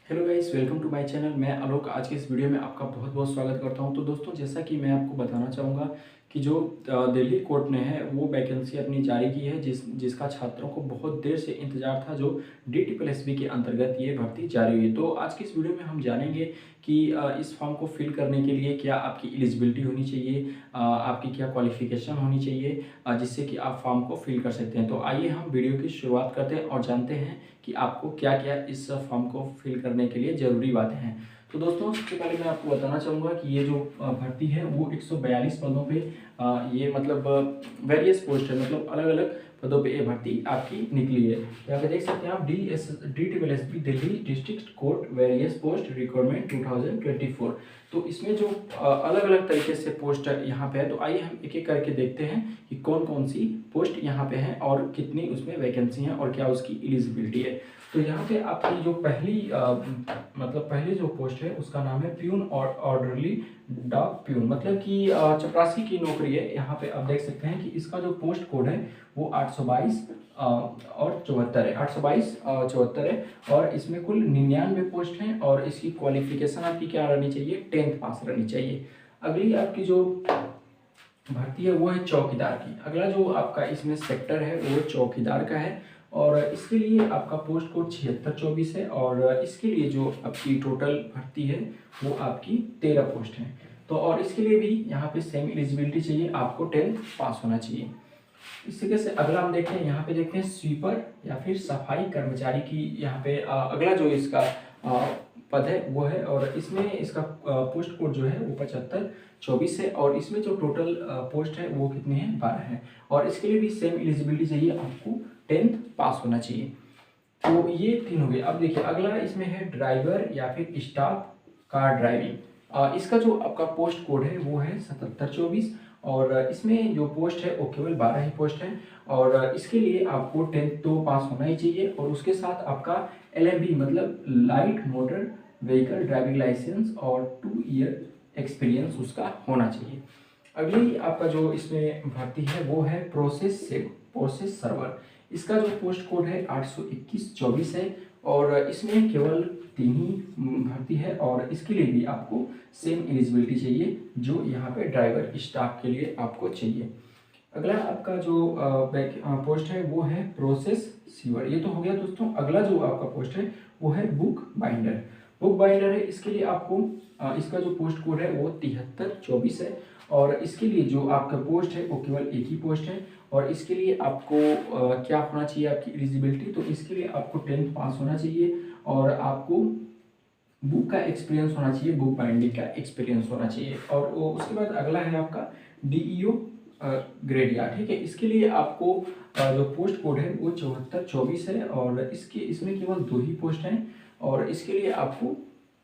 Hello guys, welcome to my channel. मैं आलोक आज के इस वीडियो में आपका बहुत बहुत स्वागत करता हूं। तो दोस्तों, जैसा कि मैं आपको बताना चाहूँगा कि जो दिल्ली कोर्ट ने है वो वैकेंसी अपनी जारी की है जिसका छात्रों को बहुत देर से इंतजार था, जो DSSB के अंतर्गत ये भर्ती जारी हुई है। तो आज की इस वीडियो में हम जानेंगे कि इस फॉर्म को फिल करने के लिए क्या आपकी एलिजिबिलिटी होनी चाहिए, आपकी क्या क्वालिफिकेशन होनी चाहिए जिससे कि आप फॉर्म को फिल कर सकते हैं। तो आइए हम वीडियो की शुरुआत करते हैं और जानते हैं कि आपको क्या क्या इस फॉर्म को फिल करने के लिए ज़रूरी बातें हैं। तो दोस्तों, सबसे पहले मैं आपको बताना चाहूँगा कि ये जो भर्ती है वो 142 पदों पे ये मतलब वेरियस पोस्ट है, मतलब अलग अलग पदों पे ये भर्ती आपकी निकली है। यहाँ पे देख सकते हैं आप DSSB Delhi district court various post requirement 2024। तो इसमें जो अलग अलग तरीके से पोस्ट यहाँ पे है, तो आइए हम एक एक करके देखते हैं कि कौन कौन सी पोस्ट यहाँ पे है और कितनी उसमें वैकेंसी है और क्या उसकी एलिजिबिलिटी है। तो यहाँ पे आपकी जो मतलब पहली जो पोस्ट है उसका नाम है प्यून और ऑर्डरली डॉग प्यून, मतलब कि चपरासी की नौकरी है। यहाँ पे आप देख सकते हैं कि इसका जो पोस्ट कोड है वो 822 और 74 है, 822 74 है। और इसमें कुल 99 पोस्ट हैं और इसकी क्वालिफिकेशन आपकी क्या रहनी चाहिए, 10th पास रहनी चाहिए। अगली आपकी जो भर्ती है वो है चौकीदार की। अगला जो आपका इसमें सेक्टर है वो चौकीदार का है और इसके लिए आपका पोस्ट कोड 7624 है और इसके लिए जो आपकी टोटल भर्ती है वो आपकी 13 पोस्ट है। तो और इसके लिए भी यहाँ पे सेम एलिजिबिलिटी चाहिए, आपको 10th पास होना चाहिए। इस तरीके से अगला हम देखते हैं, यहाँ पे देखते हैं स्वीपर या फिर सफाई कर्मचारी की। यहाँ पे अगला जो इसका पद है वो है और इसमें इसका पोस्ट कोड जो है वो 7524 है और इसमें जो टोटल पोस्ट है वो कितनी है, 12 है। और इसके लिए भी सेम एलिजिबिलिटी चाहिए, आपको 10th पास होना चाहिए। तो ये 3 हो गए। अब देखिए अगला इसमें है ड्राइवर या फिर स्टाफ कार ड्राइविंग। इसका जो आपका पोस्ट कोड है वो है 7724 और इसमें जो पोस्ट है वो केवल 12 ही पोस्ट है और इसके लिए आपको 10th तो पास होना ही चाहिए और उसके साथ आपका LMB मतलब light motor vehicle driving license और 2 ईयर एक्सपीरियंस उसका होना चाहिए। अगली आपका जो इसमें भर्ती है वो है प्रोसेस सर्वर। इसका जो पोस्ट कोड है 82124 है और इसमें केवल 3 ही भर्ती है और इसके लिए भी आपको सेम एलिजिबिलिटी चाहिए जो यहाँ पे ड्राइवर स्टाफ के लिए आपको चाहिए। अगला आपका जो पोस्ट है वो है प्रोसेस सीवर। ये तो हो गया दोस्तों। अगला जो आपका पोस्ट है वो है बुक बाइंडर है। इसके लिए आपको इसका जो पोस्ट कोड है वो 7324 है और इसके लिए जो आपका पोस्ट है वो केवल एक ही पोस्ट है और इसके लिए आपको क्या होना चाहिए, आपकी एलिजिबिलिटी। तो इसके लिए आपको 10th पास होना चाहिए और आपको बुक का एक्सपीरियंस होना चाहिए, बुक बाइंडिंग का एक्सपीरियंस होना चाहिए। और उसके बाद अगला है आपका DEO ग्रेडिया, ठीक है। इसके लिए आपको जो पोस्ट कोड है वो 7424 है और इसमें केवल 2 ही पोस्ट हैं और इसके लिए आपको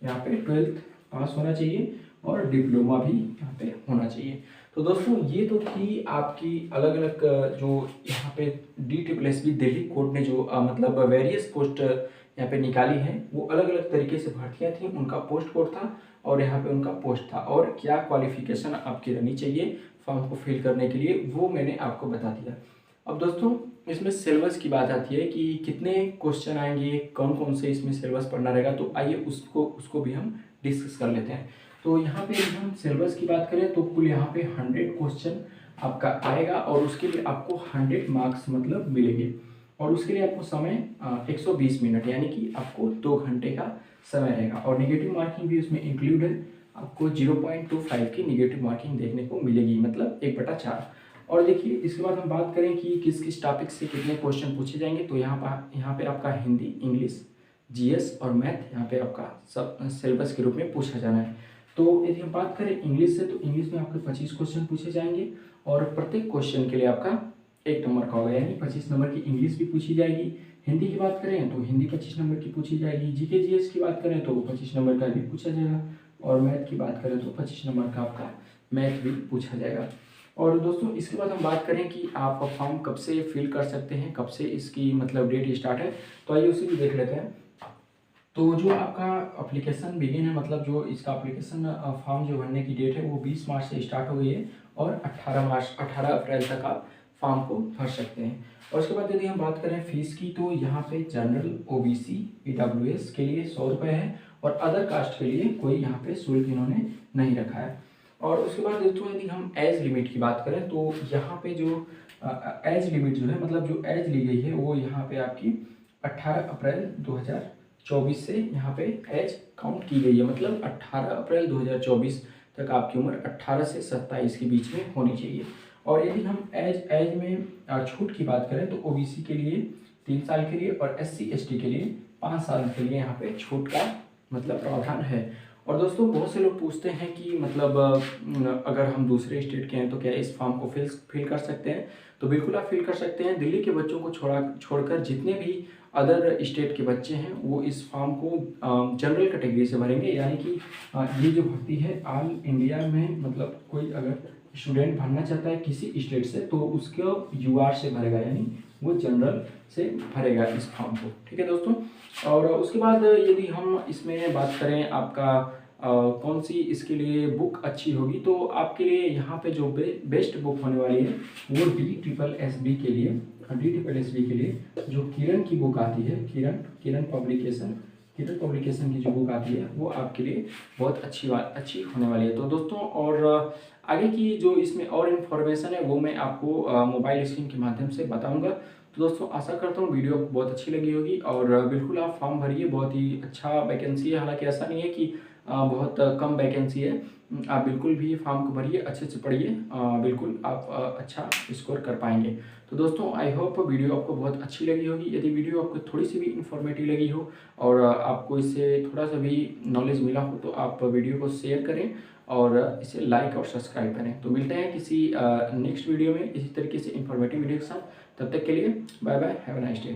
यहाँ पे 12th पास होना चाहिए और डिप्लोमा भी यहाँ पे होना चाहिए। तो दोस्तों, ये तो थी आपकी अलग अलग जो यहाँ पे DSSB दिल्ली कोर्ट ने जो मतलब वेरियस पोस्ट यहाँ पे निकाली है, वो अलग अलग तरीके से भर्तियाँ थी, उनका पोस्ट कोड था और यहाँ पे उनका पोस्ट था और क्या क्वालिफिकेशन आपकी रहनी चाहिए फॉर्म को फिल करने के लिए वो मैंने आपको बता दिया। अब दोस्तों, इसमें सिलेबस की बात आती है कि कितने क्वेश्चन आएंगे, कौन कौन से इसमें सिलेबस पढ़ना रहेगा। तो आइए उसको भी हम डिस्कस कर लेते हैं। तो यहाँ पे हम सिलेबस की बात करें तो कुल यहाँ पे 100 क्वेश्चन आपका आएगा और उसके लिए आपको 100 मार्क्स मतलब मिलेंगे और उसके लिए आपको समय 120 मिनट यानी कि आपको 2 घंटे का समय रहेगा और निगेटिव मार्किंग भी उसमें इंक्लूड है। आपको 0.25 की निगेटिव मार्किंग देखने को मिलेगी, मतलब 1/4। और देखिए इसके बाद हम बात करें कि किस किस टॉपिक से कितने क्वेश्चन पूछे जाएंगे। तो यहाँ पे आपका हिंदी, इंग्लिश, GS और मैथ यहाँ पे आपका सब सिलेबस के रूप में पूछा जाना है। तो यदि हम बात करें इंग्लिश से तो इंग्लिश में आपके 25 क्वेश्चन पूछे जाएंगे और प्रत्येक क्वेश्चन के लिए आपका 1 नंबर का होगा, यानी 25 नंबर की इंग्लिश भी पूछी जाएगी। हिंदी की बात करें तो हिंदी 25 नंबर की पूछी जाएगी। GK GS की बात करें तो 25 नंबर का भी पूछा जाएगा और मैथ की बात करें तो 25 नंबर का आपका मैथ भी पूछा जाएगा। और दोस्तों, इसके बाद हम बात करें कि आप फॉर्म कब से फिल कर सकते हैं, कब से इसकी मतलब डेट स्टार्ट है, तो आइए उसे भी देख लेते हैं। तो जो आपका एप्लीकेशन बिगिन है, मतलब जो इसका एप्लीकेशन फॉर्म जो भरने की डेट है वो 20 मार्च से स्टार्ट हो गई है और 18 अप्रैल तक आप फॉर्म को भर सकते हैं। और उसके बाद यदि हम बात करें फ़ीस की, तो यहाँ पे जनरल, ओबीसी, ईडब्ल्यूएस के लिए 100 रुपये है और अदर कास्ट के लिए कोई यहाँ पे शुल्क इन्होंने नहीं रखा है। और उसके बाद दोस्तों यदि हम एज लिमिट की बात करें, तो यहाँ पे जो एज लिमिट जो है, मतलब जो एज ली गई है, वो यहाँ पे आपकी 18 अप्रैल 2024 से यहाँ पे एज काउंट की गई है। मतलब 18 अप्रैल 2024 तक आपकी उम्र 18 से 27 के बीच में होनी चाहिए। और यदि हम एज में छूट की बात करें, तो ओबीसी के लिए 3 साल के लिए और एससी एसटी के लिए 5 साल के लिए यहाँ पे छूट का मतलब प्रावधान है। और दोस्तों बहुत से लोग पूछते हैं कि मतलब अगर हम दूसरे स्टेट के हैं तो क्या इस फॉर्म को फिल कर सकते हैं? तो बिल्कुल आप फिल कर सकते हैं। दिल्ली के बच्चों को छोड़कर जितने भी अदर स्टेट के बच्चे हैं वो इस फॉर्म को जनरल कैटेगरी से भरेंगे। यानी कि ये जो भर्ती है ऑल इंडिया में, मतलब कोई अगर स्टूडेंट भरना चाहता है किसी स्टेट से तो उसको यूआर से भरेगा, यानी वो जनरल से भरेगा इस फॉर्म को। ठीक है दोस्तों। और उसके बाद यदि हम इसमें बात करें आपका कौन सी इसके लिए बुक अच्छी होगी, तो आपके लिए यहाँ पे जो बेस्ट बुक होने वाली है वो DSSB के लिए, DSSB के लिए जो किरण की बुक आती है, किरण पब्लिकेशन की जो बुक आती है वो आपके लिए बहुत अच्छी होने वाली है। तो दोस्तों और आगे की जो इसमें और इन्फॉर्मेशन है वो मैं आपको मोबाइल स्क्रीन के माध्यम से बताऊंगा। तो दोस्तों आशा करता हूँ वीडियो आपको बहुत अच्छी लगी होगी और बिल्कुल आप फॉर्म भरिए। बहुत ही अच्छा वैकेंसी है, हालांकि ऐसा नहीं है कि बहुत कम वैकेंसी है। आप बिल्कुल भी फॉर्म को भरिए, अच्छे से पढ़िए, बिल्कुल आप अच्छा स्कोर कर पाएंगे। तो दोस्तों आई होप वीडियो आपको बहुत अच्छी लगी होगी। यदि वीडियो आपको थोड़ी सी भी इन्फॉर्मेटिव लगी हो और आपको इससे थोड़ा सा भी नॉलेज मिला हो तो आप वीडियो को शेयर करें और इसे लाइक और सब्सक्राइब करें। तो मिलते हैं किसी नेक्स्ट वीडियो में इसी तरीके से इन्फॉर्मेटिव वीडियो के साथ। तब तक के लिए bye bye, have a nice day.